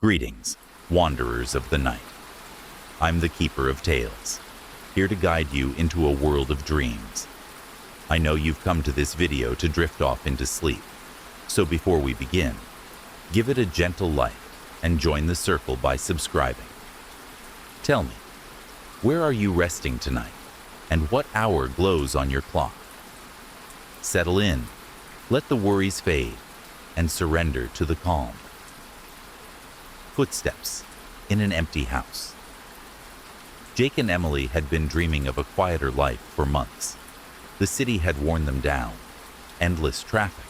Greetings, wanderers of the night. I'm the Keeper of Tales, here to guide you into a world of dreams. I know you've come to this video to drift off into sleep, so before we begin, give it a gentle like and join the circle by subscribing. Tell me, where are you resting tonight, and what hour glows on your clock? Settle in, let the worries fade, and surrender to the calm. Footsteps in an empty house. Jake and Emily had been dreaming of a quieter life for months. The city had worn them down. Endless traffic,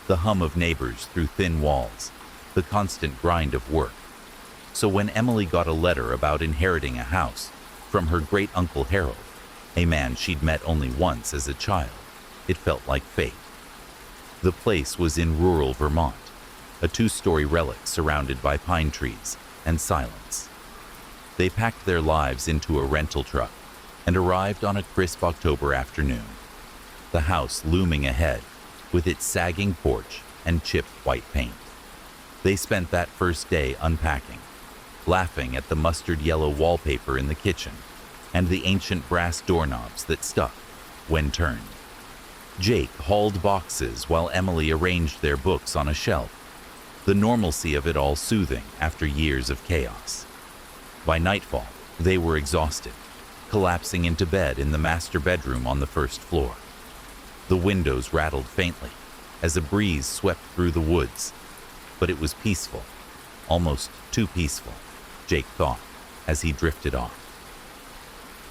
the hum of neighbors through thin walls, the constant grind of work. So when Emily got a letter about inheriting a house from her great-uncle Harold, a man she'd met only once as a child, it felt like fate. The place was in rural Vermont, a two-story relic surrounded by pine trees and silence. They packed their lives into a rental truck and arrived on a crisp October afternoon, the house looming ahead with its sagging porch and chipped white paint. They spent that first day unpacking, laughing at the mustard yellow wallpaper in the kitchen and the ancient brass doorknobs that stuck when turned. Jake hauled boxes while Emily arranged their books on a shelf, the normalcy of it all soothing after years of chaos. By nightfall, they were exhausted, collapsing into bed in the master bedroom on the first floor. The windows rattled faintly as a breeze swept through the woods, but it was peaceful, almost too peaceful, Jake thought, as he drifted off.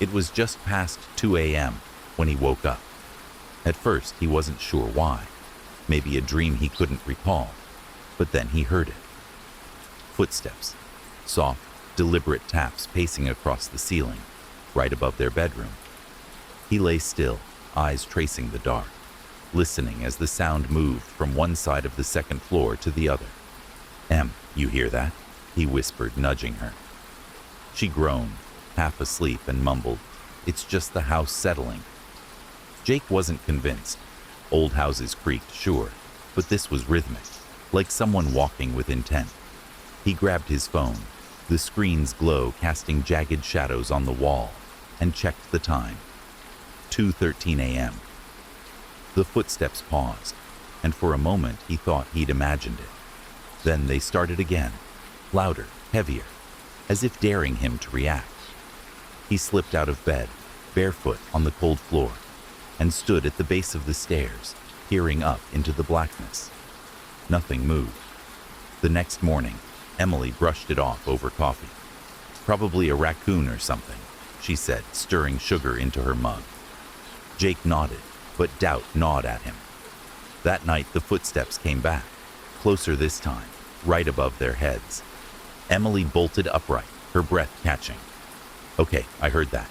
It was just past 2 a.m. when he woke up. At first, he wasn't sure why. Maybe a dream he couldn't recall. But then he heard it. Footsteps, soft, deliberate taps pacing across the ceiling, right above their bedroom. He lay still, eyes tracing the dark, listening as the sound moved from one side of the second floor to the other. "Em, you hear that?" he whispered, nudging her. She groaned, half asleep, and mumbled, "It's just the house settling." Jake wasn't convinced. Old houses creaked, sure, but this was rhythmic, like someone walking with intent. He grabbed his phone, the screen's glow casting jagged shadows on the wall, and checked the time. 2:13 a.m. The footsteps paused, and for a moment he thought he'd imagined it. Then they started again, louder, heavier, as if daring him to react. He slipped out of bed, barefoot on the cold floor, and stood at the base of the stairs, peering up into the blackness. Nothing moved. The next morning, Emily brushed it off over coffee. "Probably a raccoon or something," she said, stirring sugar into her mug. Jake nodded, but doubt gnawed at him. That night, the footsteps came back, closer this time, right above their heads. Emily bolted upright, her breath catching. "Okay, I heard that,"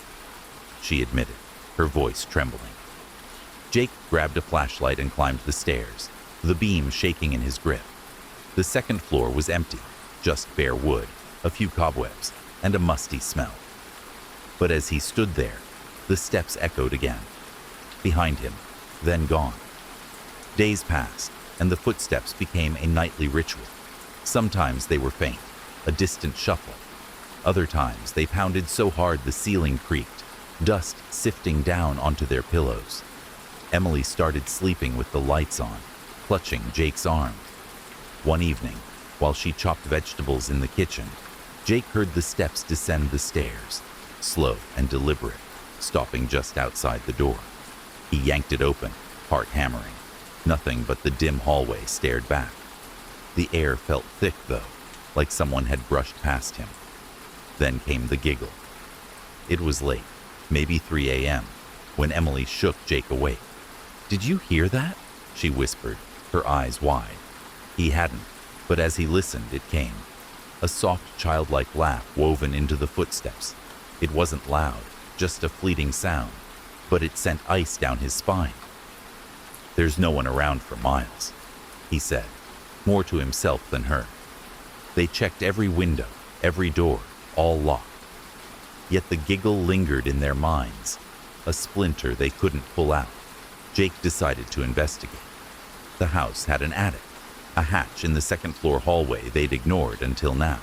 she admitted, her voice trembling. Jake grabbed a flashlight and climbed the stairs, the beam shaking in his grip. The second floor was empty, just bare wood, a few cobwebs, and a musty smell. But as he stood there, the steps echoed again. Behind him, then gone. Days passed, and the footsteps became a nightly ritual. Sometimes they were faint, a distant shuffle. Other times they pounded so hard the ceiling creaked, dust sifting down onto their pillows. Emily started sleeping with the lights on, clutching Jake's arm. One evening, while she chopped vegetables in the kitchen, Jake heard the steps descend the stairs, slow and deliberate, stopping just outside the door. He yanked it open, heart hammering. Nothing but the dim hallway stared back. The air felt thick, though, like someone had brushed past him. Then came the giggle. It was late, maybe 3 a.m., when Emily shook Jake awake. "Did you hear that?" she whispered, her eyes wide. He hadn't, but as he listened, it came. A soft, childlike laugh woven into the footsteps. It wasn't loud, just a fleeting sound, but it sent ice down his spine. "There's no one around for miles," he said, more to himself than her. They checked every window, every door, all locked. Yet the giggle lingered in their minds, a splinter they couldn't pull out. Jake decided to investigate. The house had an attic, a hatch in the second-floor hallway they'd ignored until now.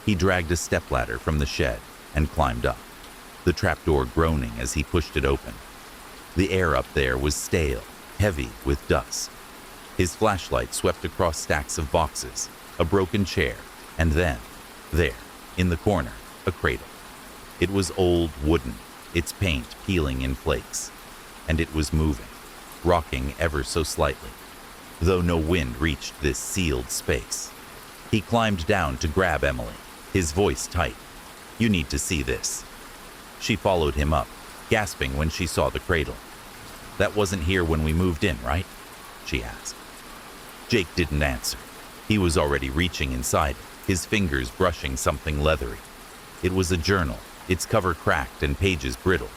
He dragged a stepladder from the shed and climbed up, the trapdoor groaning as he pushed it open. The air up there was stale, heavy with dust. His flashlight swept across stacks of boxes, a broken chair, and then, there, in the corner, a cradle. It was old wooden, its paint peeling in flakes, and it was moving, rocking ever so slightly, though no wind reached this sealed space. He climbed down to grab Emily, his voice tight. "You need to see this." She followed him up, gasping when she saw the cradle. "That wasn't here when we moved in, right?" she asked. Jake didn't answer. He was already reaching inside, his fingers brushing something leathery. It was a journal, its cover cracked and pages brittle.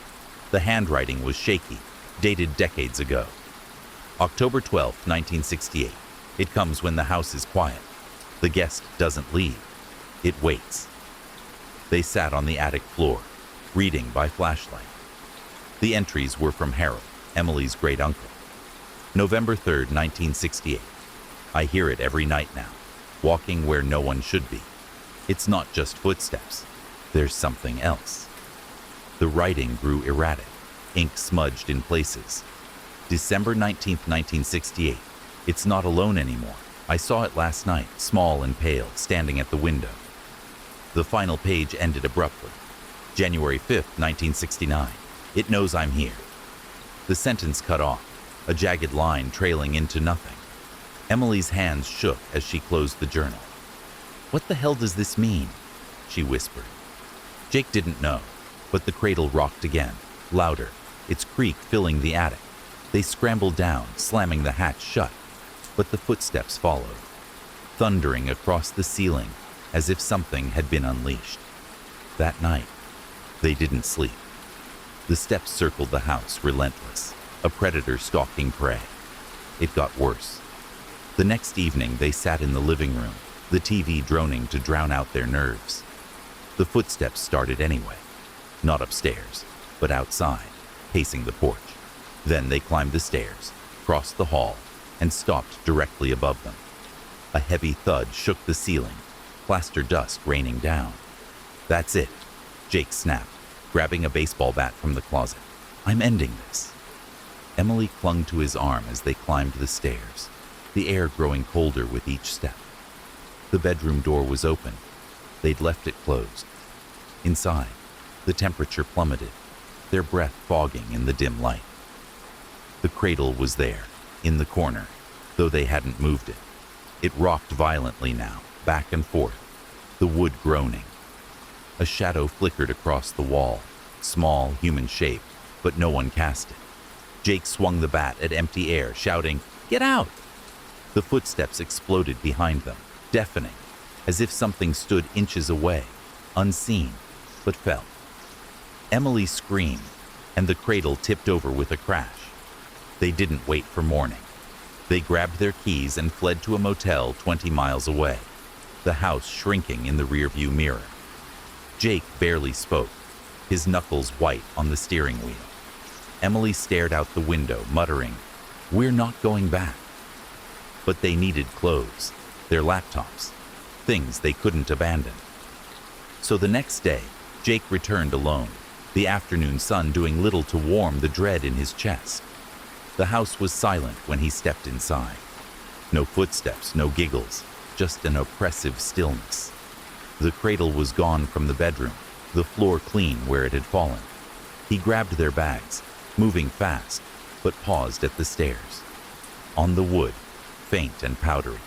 The handwriting was shaky, dated decades ago. October 12, 1968. It comes when the house is quiet. The guest doesn't leave. It waits. They sat on the attic floor, reading by flashlight. The entries were from Harold, Emily's great-uncle. November 3, 1968. I hear it every night now, walking where no one should be. It's not just footsteps. There's something else. The writing grew erratic, ink smudged in places. December 19, 1968. It's not alone anymore. I saw it last night, small and pale, standing at the window. The final page ended abruptly. January 5, 1969. It knows I'm here. The sentence cut off, a jagged line trailing into nothing. Emily's hands shook as she closed the journal. "What the hell does this mean?" she whispered. Jake didn't know, but the cradle rocked again, louder, its creak filling the attic. They scrambled down, slamming the hatch shut, but the footsteps followed, thundering across the ceiling as if something had been unleashed. That night, they didn't sleep. The steps circled the house, relentless, a predator stalking prey. It got worse. The next evening, they sat in the living room, the TV droning to drown out their nerves. The footsteps started anyway, not upstairs, but outside, pacing the porch. Then they climbed the stairs, crossed the hall, and stopped directly above them. A heavy thud shook the ceiling, plaster dust raining down. "That's it," Jake snapped, grabbing a baseball bat from the closet. "I'm ending this." Emily clung to his arm as they climbed the stairs, the air growing colder with each step. The bedroom door was open. They'd left it closed. Inside, the temperature plummeted, their breath fogging in the dim light. The cradle was there, in the corner, though they hadn't moved it. It rocked violently now, back and forth, the wood groaning. A shadow flickered across the wall, small, human shape, but no one cast it. Jake swung the bat at empty air, shouting, "Get out!" The footsteps exploded behind them, deafening, as if something stood inches away, unseen, but felt. Emily screamed, and the cradle tipped over with a crash. They didn't wait for morning. They grabbed their keys and fled to a motel 20 miles away, the house shrinking in the rearview mirror. Jake barely spoke, his knuckles white on the steering wheel. Emily stared out the window, muttering, "We're not going back." But they needed clothes, their laptops, things they couldn't abandon. So the next day, Jake returned alone, the afternoon sun doing little to warm the dread in his chest. The house was silent when he stepped inside. No footsteps, no giggles, just an oppressive stillness. The cradle was gone from the bedroom, the floor clean where it had fallen. He grabbed their bags, moving fast, but paused at the stairs. On the wood, faint and powdery,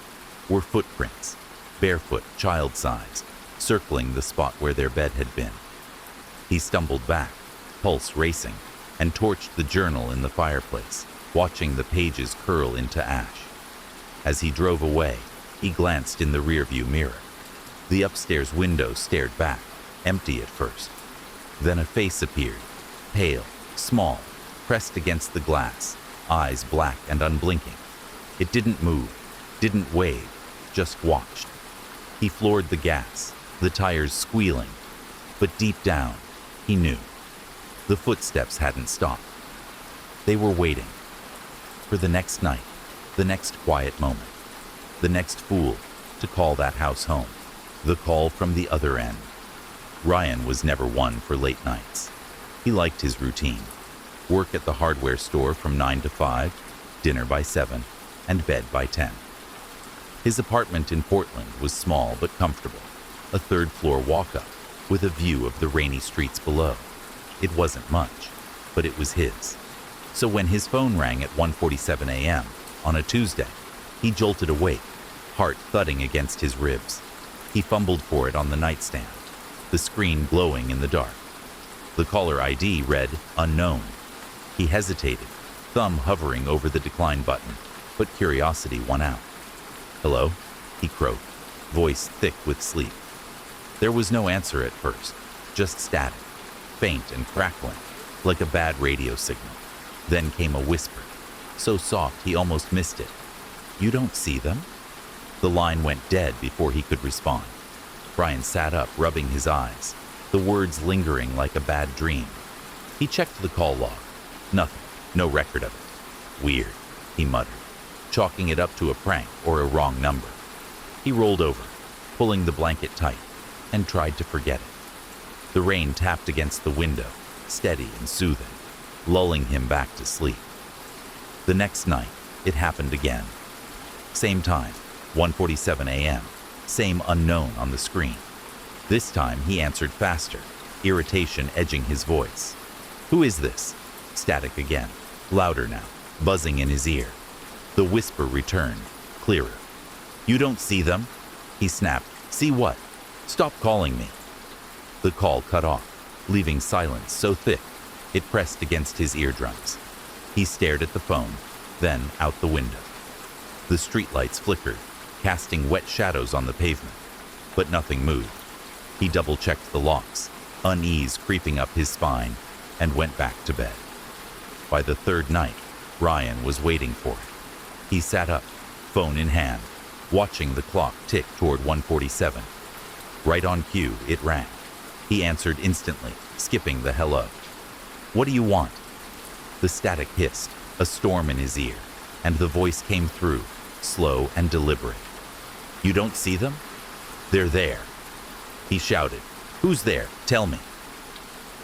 were footprints, barefoot, child-sized, circling the spot where their bed had been. He stumbled back, pulse racing, and torched the journal in the fireplace, watching the pages curl into ash. As he drove away, he glanced in the rearview mirror. The upstairs window stared back, empty at first. Then a face appeared, pale, small, pressed against the glass, eyes black and unblinking. It didn't move, didn't wave, just watched. He floored the gas, the tires squealing, but deep down, he knew. The footsteps hadn't stopped. They were waiting for the next night, the next quiet moment. The next fool to call that house home. The call from the other end. Ryan was never one for late nights. He liked his routine. Work at the hardware store from 9 to 5, dinner by 7, and bed by 10. His apartment in Portland was small but comfortable, a third-floor walk-up with a view of the rainy streets below. It wasn't much, but it was his. So when his phone rang at 1:47 a.m. on a Tuesday, he jolted awake, heart thudding against his ribs. He fumbled for it on the nightstand, the screen glowing in the dark. The caller ID read unknown. He hesitated, thumb hovering over the decline button, but curiosity won out. "Hello?" he croaked, voice thick with sleep. There was no answer at first, just static, faint and crackling, like a bad radio signal. Then came a whisper, so soft he almost missed it. "You don't see them?" The line went dead before he could respond. Ryan sat up, rubbing his eyes, the words lingering like a bad dream. He checked the call log. Nothing, no record of it. "Weird," he muttered, chalking it up to a prank or a wrong number. He rolled over, pulling the blanket tight, and tried to forget it. The rain tapped against the window, steady and soothing, lulling him back to sleep. The next night, it happened again. Same time, 1:47 a.m., same unknown on the screen. This time he answered faster, irritation edging his voice. "Who is this?" Static again, louder now, buzzing in his ear. The whisper returned, clearer. "You don't see them?" He snapped. "See what? Stop calling me." The call cut off, leaving silence so thick it pressed against his eardrums. He stared at the phone, then out the window. The streetlights flickered, casting wet shadows on the pavement, but nothing moved. He double-checked the locks, unease creeping up his spine, and went back to bed. By the third night, Ryan was waiting for it. He sat up, phone in hand, watching the clock tick toward 1:47. Right on cue, it rang. He answered instantly, skipping the hello. "What do you want?" The static hissed, a storm in his ear, and the voice came through, slow and deliberate. "You don't see them? They're there." He shouted, "Who's there? Tell me."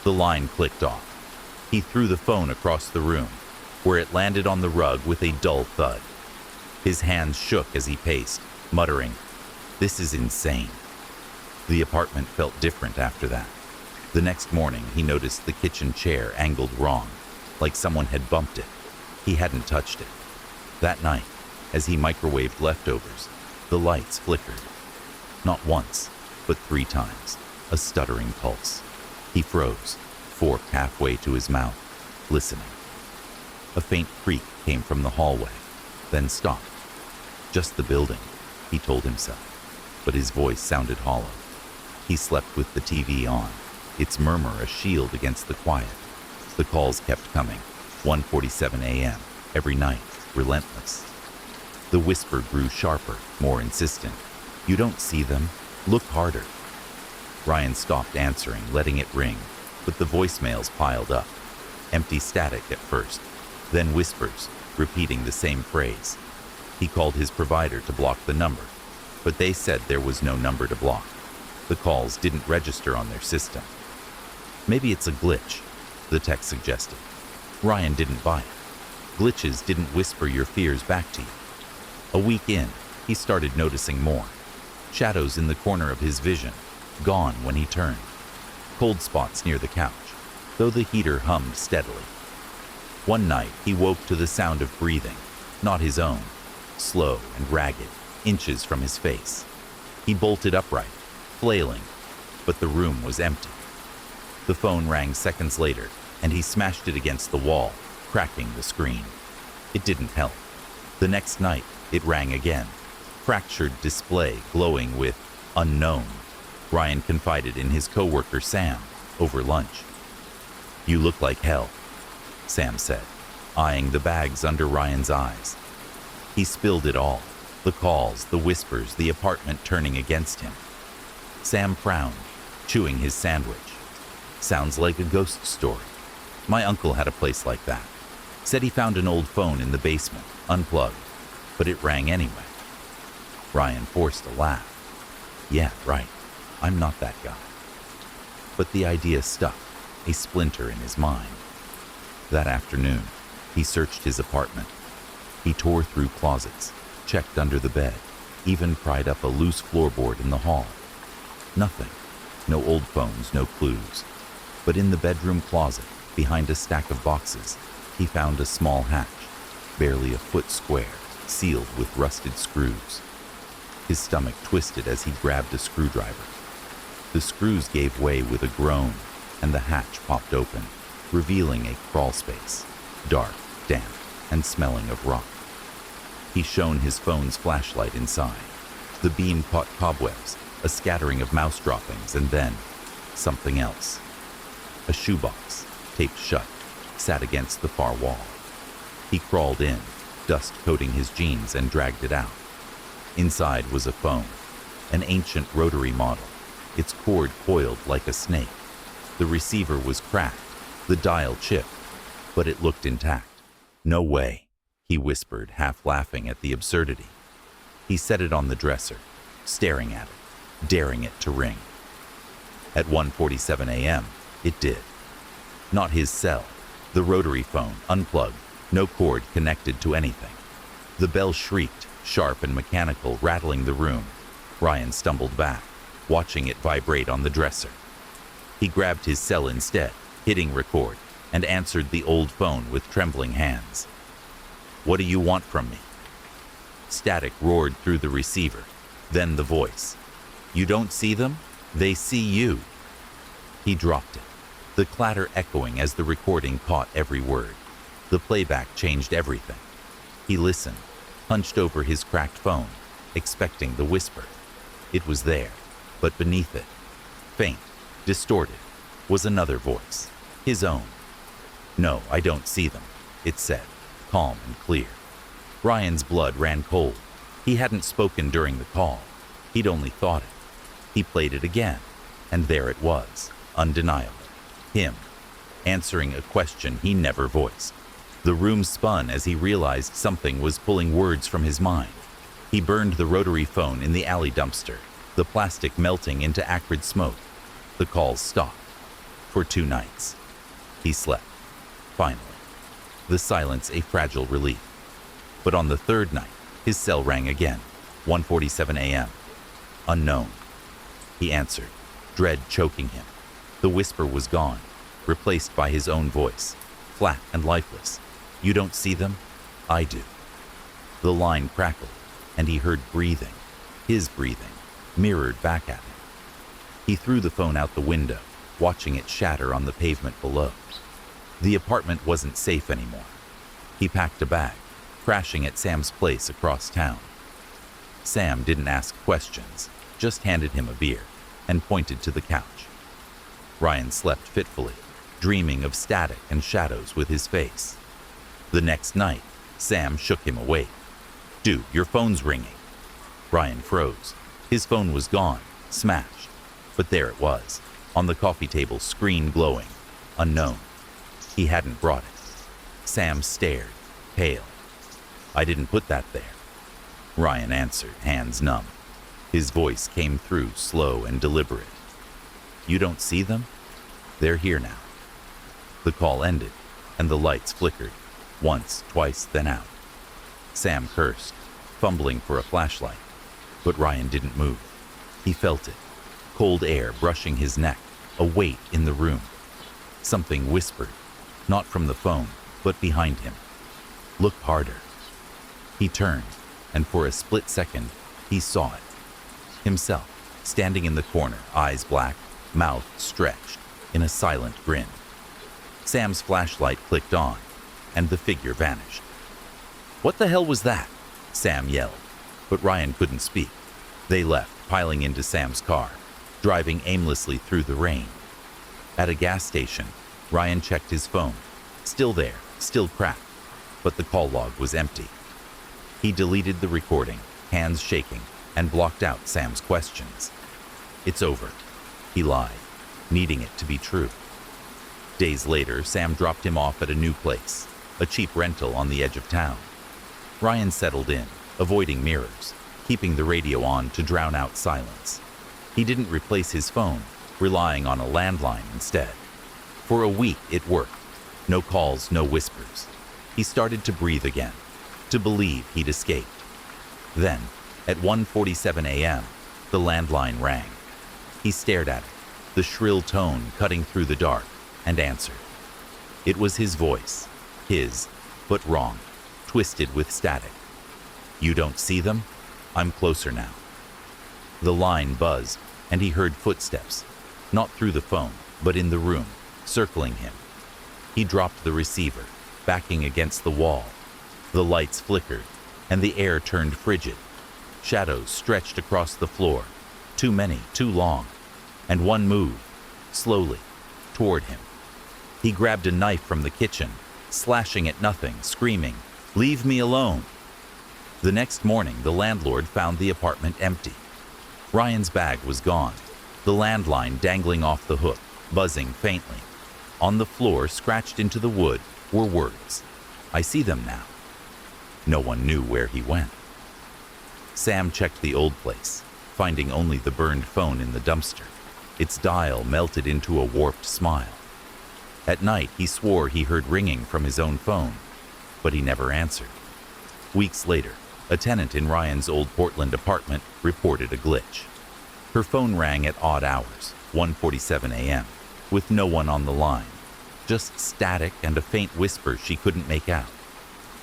The line clicked off. He threw the phone across the room, where it landed on the rug with a dull thud. His hands shook as he paced, muttering, "This is insane." The apartment felt different after that. The next morning, he noticed the kitchen chair angled wrong, like someone had bumped it. He hadn't touched it. That night, as he microwaved leftovers, the lights flickered. Not once, but 3 times, a stuttering pulse. He froze, fork halfway to his mouth, listening. A faint creak came from the hallway, then stopped. Just the building, he told himself, but his voice sounded hollow. He slept with the TV on, its murmur a shield against the quiet. The calls kept coming, 1:47 a.m., every night, relentless. The whisper grew sharper, more insistent. "You don't see them? Look harder." Ryan stopped answering, letting it ring, but the voicemails piled up. Empty static at first, then whispers, repeating the same phrase. He called his provider to block the number, but they said there was no number to block. The calls didn't register on their system. "Maybe it's a glitch," the text suggested. Ryan didn't buy it. Glitches didn't whisper your fears back to you. A week in, he started noticing more. Shadows in the corner of his vision, gone when he turned. Cold spots near the couch, though the heater hummed steadily. One night, he woke to the sound of breathing, not his own, slow and ragged, inches from his face. He bolted upright, flailing, but the room was empty. The phone rang seconds later, and he smashed it against the wall, cracking the screen. It didn't help. The next night, it rang again, fractured display glowing with unknown. Ryan confided in his coworker Sam over lunch. "You look like hell," Sam said, eyeing the bags under Ryan's eyes. He spilled it all, the calls, the whispers, the apartment turning against him. Sam frowned, chewing his sandwich. "Sounds like a ghost story. My uncle had a place like that. Said he found an old phone in the basement, unplugged, but it rang anyway." Ryan forced a laugh. Yeah, right. I'm not that guy. But the idea stuck, a splinter in his mind. That afternoon, he searched his apartment. He tore through closets, checked under the bed, even pried up a loose floorboard in the hall. Nothing. No old phones, no clues. But in the bedroom closet, behind a stack of boxes, he found a small hatch, barely a foot square, sealed with rusted screws. His stomach twisted as he grabbed a screwdriver. The screws gave way with a groan, and the hatch popped open, revealing a crawl space, dark, damp, and smelling of rock. He shone his phone's flashlight inside. The beam caught cobwebs, a scattering of mouse droppings, and then something else. A shoebox, taped shut, sat against the far wall. He crawled in, dust coating his jeans, and dragged it out. Inside was a phone, an ancient rotary model, its cord coiled like a snake. The receiver was cracked, the dial chipped, but it looked intact. No way, he whispered, half laughing at the absurdity. He set it on the dresser, staring at it, daring it to ring. At 1:47 a.m., it did. Not his cell, the rotary phone, unplugged, no cord connected to anything. The bell shrieked, sharp and mechanical, rattling the room. Ryan stumbled back, watching it vibrate on the dresser. He grabbed his cell instead, hitting record, and answered the old phone with trembling hands. "What do you want from me?" Static roared through the receiver, then the voice. "You don't see them? They see you." He dropped it, the clatter echoing as the recording caught every word. The playback changed everything. He listened, hunched over his cracked phone, expecting the whisper. It was there, but beneath it, faint, distorted, was another voice, his own. "No, I don't see them," it said, calm and clear. Ryan's blood ran cold. He hadn't spoken during the call. He'd only thought it. He played it again, and there it was, undeniable. Him, answering a question he never voiced. The room spun as he realized something was pulling words from his mind. He burned the rotary phone in the alley dumpster, the plastic melting into acrid smoke. The calls stopped. For 2 nights. He slept. Finally. The silence a fragile relief. But on the 3rd night, his cell rang again, 1:47 a.m. Unknown. He answered, dread choking him. The whisper was gone, replaced by his own voice, flat and lifeless. "You don't see them? I do." The line crackled, and he heard breathing, his breathing, mirrored back at him. He threw the phone out the window, watching it shatter on the pavement below. The apartment wasn't safe anymore. He packed a bag, crashing at Sam's place across town. Sam didn't ask questions, just handed him a beer and pointed to the couch. Ryan slept fitfully, dreaming of static and shadows with his face. The next night, Sam shook him awake. "Dude, your phone's ringing." Ryan froze. His phone was gone, smashed. But there it was, on the coffee table, screen glowing, unknown. He hadn't brought it. Sam stared, pale. "I didn't put that there." Ryan answered, hands numb. His voice came through, slow and deliberate. "You don't see them? They're here now." The call ended, and the lights flickered, once, twice, then out. Sam cursed, fumbling for a flashlight, but Ryan didn't move. He felt it, cold air brushing his neck, a weight in the room. Something whispered, not from the phone, but behind him. "Look harder." He turned, and for a split second, he saw it. Himself, standing in the corner, eyes black, mouth stretched, in a silent grin. Sam's flashlight clicked on, and the figure vanished. "What the hell was that?" Sam yelled, but Ryan couldn't speak. They left, piling into Sam's car, driving aimlessly through the rain. At a gas station, Ryan checked his phone. Still there, still cracked, but the call log was empty. He deleted the recording, hands shaking, and blocked out Sam's questions. "It's over," he lied, needing it to be true. Days later, Sam dropped him off at a new place, a cheap rental on the edge of town. Ryan settled in, avoiding mirrors, keeping the radio on to drown out silence. He didn't replace his phone, relying on a landline instead. For a week, it worked. No calls, no whispers. He started to breathe again, to believe he'd escaped. Then, at 1:47 a.m., the landline rang. He stared at it, the shrill tone cutting through the dark, and answered. It was his voice, his, but wrong, twisted with static. "You don't see them? I'm closer now." The line buzzed, and he heard footsteps, not through the phone, but in the room, circling him. He dropped the receiver, backing against the wall. The lights flickered, and the air turned frigid. Shadows stretched across the floor, too many, too long, and one moved, slowly, toward him. He grabbed a knife from the kitchen, slashing at nothing, screaming, "Leave me alone!" The next morning, the landlord found the apartment empty. Ryan's bag was gone, the landline dangling off the hook, buzzing faintly. On the floor, scratched into the wood, were words. "I see them now." No one knew where he went. Sam checked the old place, finding only the burned phone in the dumpster. Its dial melted into a warped smile. At night, he swore he heard ringing from his own phone, but he never answered. Weeks later, a tenant in Ryan's old Portland apartment reported a glitch. Her phone rang at odd hours, 1:47 a.m., with no one on the line, just static and a faint whisper she couldn't make out.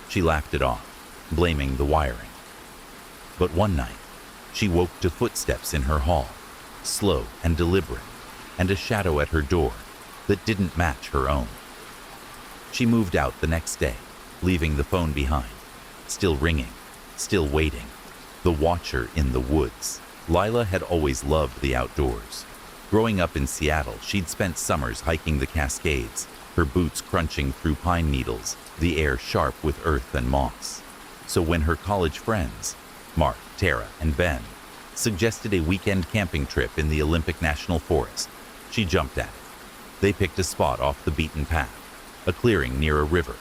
She laughed it off, blaming the wiring. But one night, she woke to footsteps in her hall, slow and deliberate, and a shadow at her door that didn't match her own. She moved out the next day, leaving the phone behind, still ringing, still waiting, the watcher in the woods. Lila had always loved the outdoors. Growing up in Seattle, she'd spent summers hiking the Cascades, her boots crunching through pine needles, the air sharp with earth and moss. So when her college friends, Mark, Tara, and Ben, suggested a weekend camping trip in the Olympic National Forest, she jumped at it. They picked a spot off the beaten path, a clearing near a river,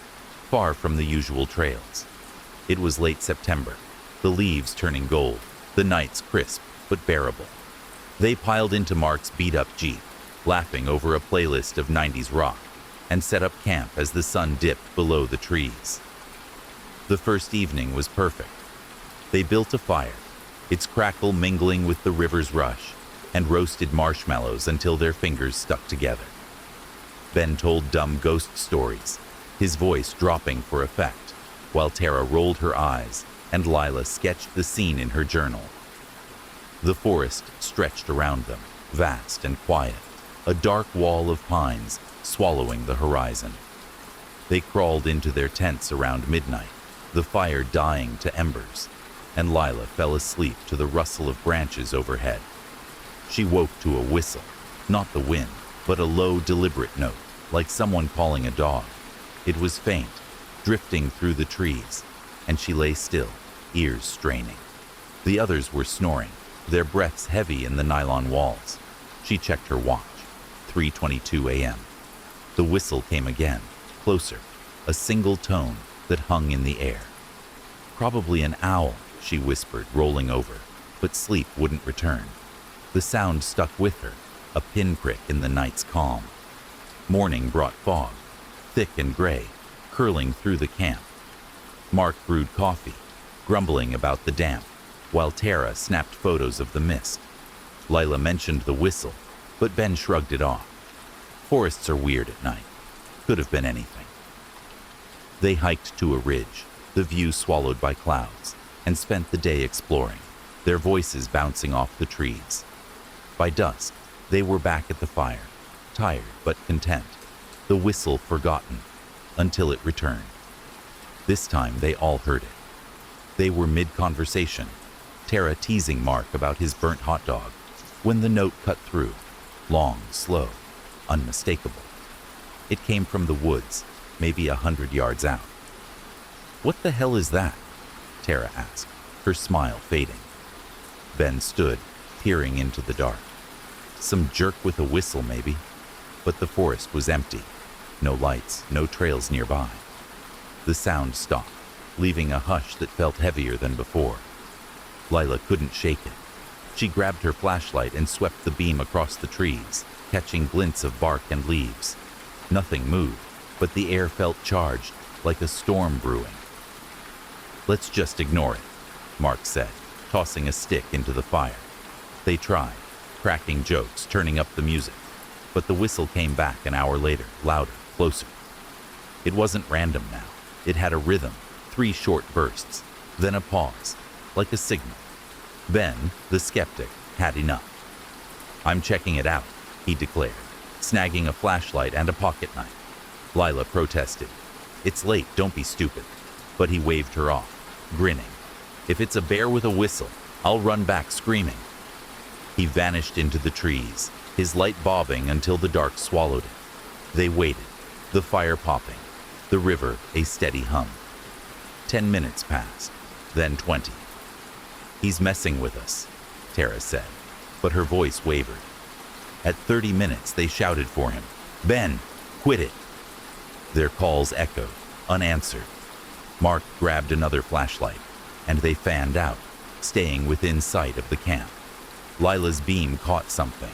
far from the usual trails. It was late September, the leaves turning gold, the nights crisp but bearable. They piled into Mark's beat-up Jeep, laughing over a playlist of 90s rock, and set up camp as the sun dipped below the trees. The first evening was perfect. They built a fire, its crackle mingling with the river's rush, and roasted marshmallows until their fingers stuck together. Ben told dumb ghost stories, his voice dropping for effect, while Tara rolled her eyes and Lila sketched the scene in her journal. The forest stretched around them, vast and quiet, a dark wall of pines swallowing the horizon. They crawled into their tents around midnight, the fire dying to embers, and Lila fell asleep to the rustle of branches overhead. She woke to a whistle, not the wind, but a low, deliberate note, like someone calling a dog. It was faint, drifting through the trees, and she lay still, ears straining. The others were snoring, their breaths heavy in the nylon walls. She checked her watch, 3:22 a.m. The whistle came again, closer, a single tone that hung in the air. Probably an owl, she whispered, rolling over, but sleep wouldn't return. The sound stuck with her, a pinprick in the night's calm. Morning brought fog, thick and gray, curling through the camp. Mark brewed coffee, grumbling about the damp, while Tara snapped photos of the mist. Lila mentioned the whistle, but Ben shrugged it off. Forests are weird at night. Could have been anything. They hiked to a ridge, the view swallowed by clouds, and spent the day exploring, their voices bouncing off the trees. By dusk, they were back at the fire, tired but content, the whistle forgotten, until it returned. This time they all heard it. They were mid-conversation, Tara teasing Mark about his burnt hot dog, when the note cut through, long, slow, unmistakable. It came from the woods, maybe 100 yards out. "What the hell is that?" Tara asked, her smile fading. Ben stood, peering into the dark. Some jerk with a whistle, maybe, but the forest was empty. No lights, no trails nearby. The sound stopped, leaving a hush that felt heavier than before. Lila couldn't shake it. She grabbed her flashlight and swept the beam across the trees, catching glints of bark and leaves. Nothing moved, but the air felt charged, like a storm brewing. "Let's just ignore it," Mark said, tossing a stick into the fire. They tried, cracking jokes, turning up the music, but the whistle came back an hour later, louder, closer. It wasn't random now. It had a rhythm, 3 short bursts, then a pause, like a signal. Ben, the skeptic, had enough. "I'm checking it out," he declared, snagging a flashlight and a pocket knife. Lila protested. "It's late, don't be stupid." But he waved her off, grinning. "If it's a bear with a whistle, I'll run back screaming." He vanished into the trees, his light bobbing until the dark swallowed it. They waited, the fire popping, the river a steady hum. 10 minutes passed, then 20. "He's messing with us," Tara said, but her voice wavered. At 30 minutes, they shouted for him. "Ben, quit it!" Their calls echoed, unanswered. Mark grabbed another flashlight, and they fanned out, staying within sight of the camp. Lila's beam caught something.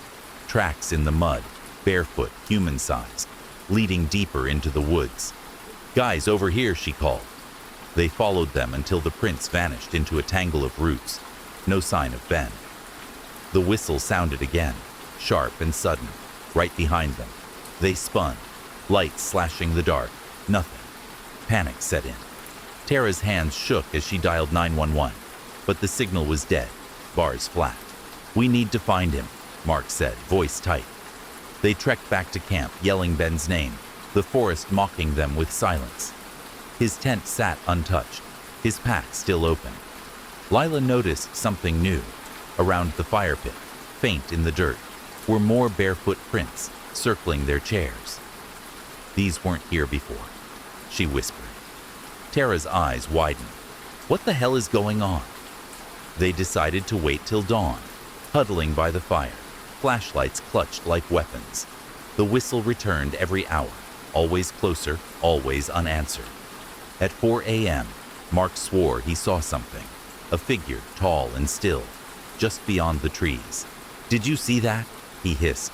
Tracks in the mud, barefoot, human-sized, leading deeper into the woods. "Guys, over here," she called. They followed them until the prints vanished into a tangle of roots. No sign of Ben. The whistle sounded again, sharp and sudden, right behind them. They spun, lights slashing the dark. Nothing. Panic set in. Tara's hands shook as she dialed 911, but the signal was dead, bars flat. "We need to find him," Mark said, voice tight. They trekked back to camp, yelling Ben's name, the forest mocking them with silence. His tent sat untouched, his pack still open. Lila noticed something new. Around the fire pit, faint in the dirt, were more barefoot prints circling their chairs. "These weren't here before," she whispered. Tara's eyes widened. What the hell is going on? They decided to wait till dawn, huddling by the fire, flashlights clutched like weapons. The whistle returned every hour, always closer, always unanswered. At 4 a.m., Mark swore he saw something, a figure tall and still, just beyond the trees. "Did you see that?" he hissed.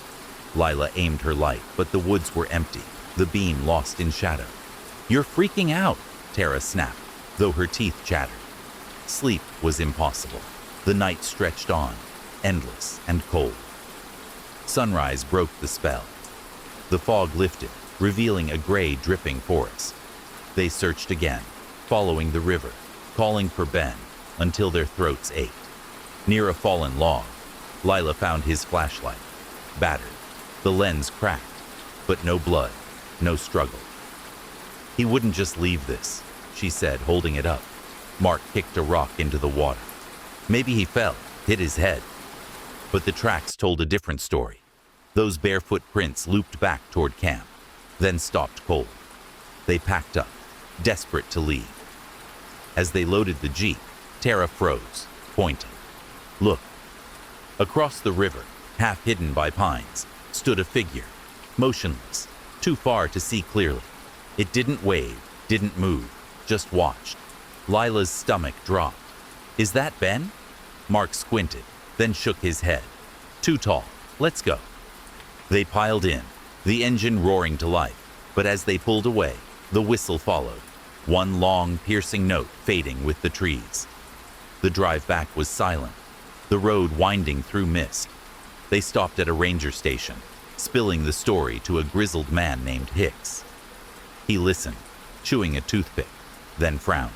Lila aimed her light, but the woods were empty, the beam lost in shadow. "You're freaking out," Tara snapped, though her teeth chattered. Sleep was impossible. The night stretched on, endless and cold. Sunrise broke the spell. The fog lifted, revealing a gray, dripping forest. They searched again, following the river, calling for Ben, until their throats ached. Near a fallen log, Lila found his flashlight, battered, the lens cracked, but no blood, no struggle. "He wouldn't just leave this," she said, holding it up. Mark kicked a rock into the water. Maybe he fell, hit his head. But the tracks told a different story. Those barefoot prints looped back toward camp, then stopped cold. They packed up, desperate to leave. As they loaded the jeep, Tara froze, pointing. "Look." Across the river, half hidden by pines, stood a figure, motionless, too far to see clearly. It didn't wave, didn't move, just watched. Lila's stomach dropped. "Is that Ben?" Mark squinted, then shook his head. "Too tall. Let's go." They piled in, the engine roaring to life, but as they pulled away, the whistle followed, one long, piercing note fading with the trees. The drive back was silent, the road winding through mist. They stopped at a ranger station, spilling the story to a grizzled man named Hicks. He listened, chewing a toothpick, then frowned.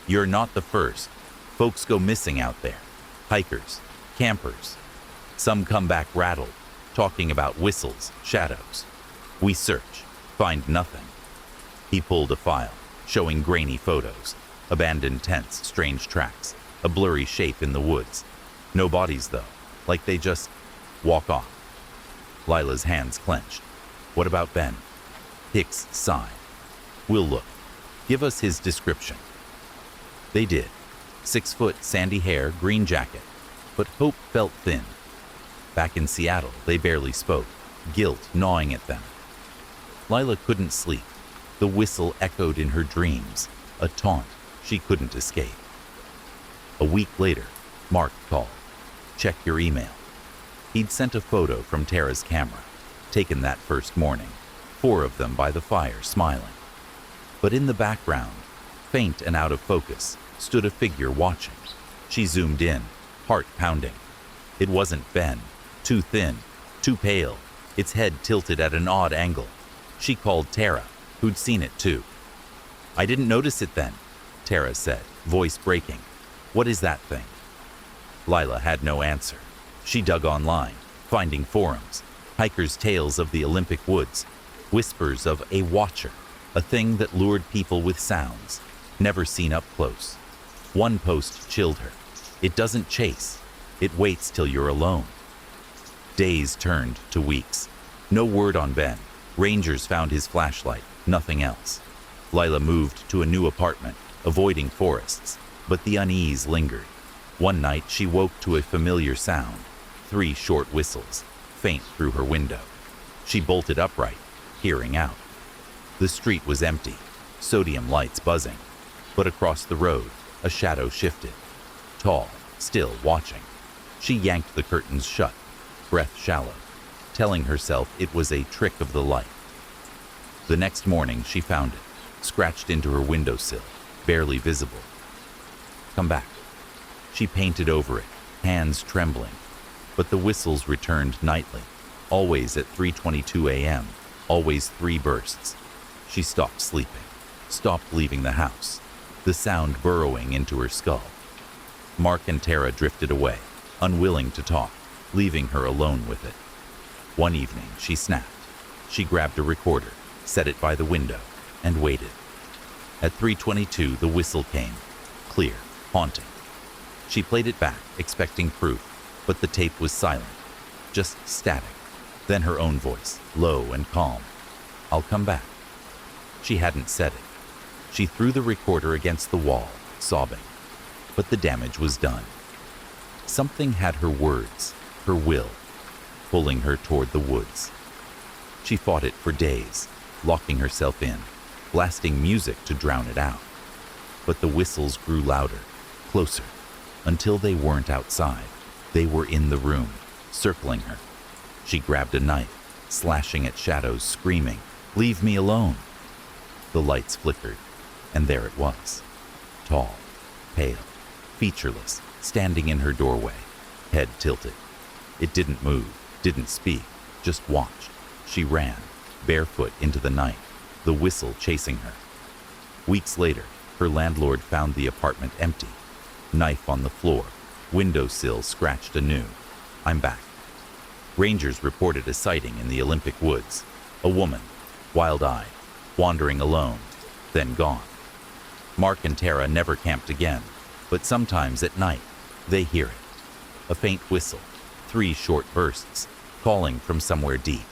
"You're not the first. Folks go missing out there. Hikers, campers. Some come back rattled, talking about whistles, shadows. We search, find nothing." He pulled a file, showing grainy photos, abandoned tents, strange tracks, a blurry shape in the woods. No bodies, though, like they just walk off. Lila's hands clenched. "What about Ben?" Hicks sighed. "We'll look. Give us his description." They did. 6 foot, sandy hair, green jacket. But hope felt thin. Back in Seattle, they barely spoke, guilt gnawing at them. Lila couldn't sleep. The whistle echoed in her dreams, a taunt she couldn't escape. A week later, Mark called. Check your email. He'd sent a photo from Tara's camera, taken that first morning, 4 of them by the fire, smiling. But in the background, faint and out of focus, stood a figure watching. She zoomed in, heart pounding. It wasn't Ben, too thin, too pale, its head tilted at an odd angle. She called Tara, who'd seen it too. I didn't notice it then, Tara said, voice breaking. What is that thing? Lila had no answer. She dug online, finding forums, hikers' tales of the Olympic woods, whispers of a watcher, a thing that lured people with sounds, never seen up close. One post chilled her. It doesn't chase. It waits till you're alone. Days turned to weeks. No word on Ben. Rangers found his flashlight, nothing else. Lila moved to a new apartment, avoiding forests, but the unease lingered. One night she woke to a familiar sound, 3 short whistles, faint through her window. She bolted upright, peering out. The street was empty, sodium lights buzzing, but across the road, a shadow shifted. Tall, still watching. She yanked the curtains shut, breath shallow, telling herself it was a trick of the light. The next morning she found it, scratched into her windowsill, barely visible. Come back. She painted over it, hands trembling, but the whistles returned nightly, always at 3:22 a.m., always 3 bursts. She stopped sleeping, stopped leaving the house, the sound burrowing into her skull. Mark and Tara drifted away, unwilling to talk, leaving her alone with it. One evening, she snapped. She grabbed a recorder, set it by the window, and waited. At 3:22, the whistle came, clear, haunting. She played it back, expecting proof, but the tape was silent, just static. Then her own voice, low and calm. I'll come back. She hadn't said it. She threw the recorder against the wall, sobbing. But the damage was done. Something had her words, her will, pulling her toward the woods. She fought it for days, locking herself in, blasting music to drown it out. But the whistles grew louder, closer, until they weren't outside. They were in the room, circling her. She grabbed a knife, slashing at shadows, screaming, "Leave me alone!" The lights flickered, and there it was. Tall, pale, featureless, standing in her doorway, head tilted. It didn't move, didn't speak, just watched. She ran, barefoot into the night, the whistle chasing her. Weeks later, her landlord found the apartment empty. Knife on the floor, windowsill scratched anew. I'm back. Rangers reported a sighting in the Olympic woods. A woman, wild-eyed, wandering alone, then gone. Mark and Tara never camped again, but sometimes at night, they hear it. A faint whistle, 3 short bursts, calling from somewhere deep.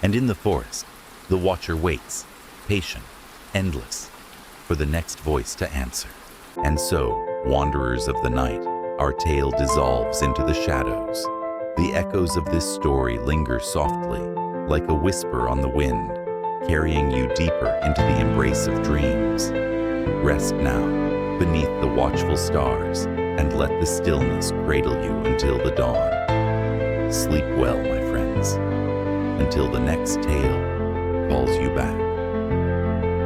And in the forest, the watcher waits, patient, endless, for the next voice to answer. And so, wanderers of the night, our tale dissolves into the shadows. The echoes of this story linger softly, like a whisper on the wind, carrying you deeper into the embrace of dreams. Rest now, beneath the watchful stars, and let the stillness cradle you until the dawn. Sleep well, my friends, until the next tale calls you back.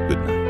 Good night.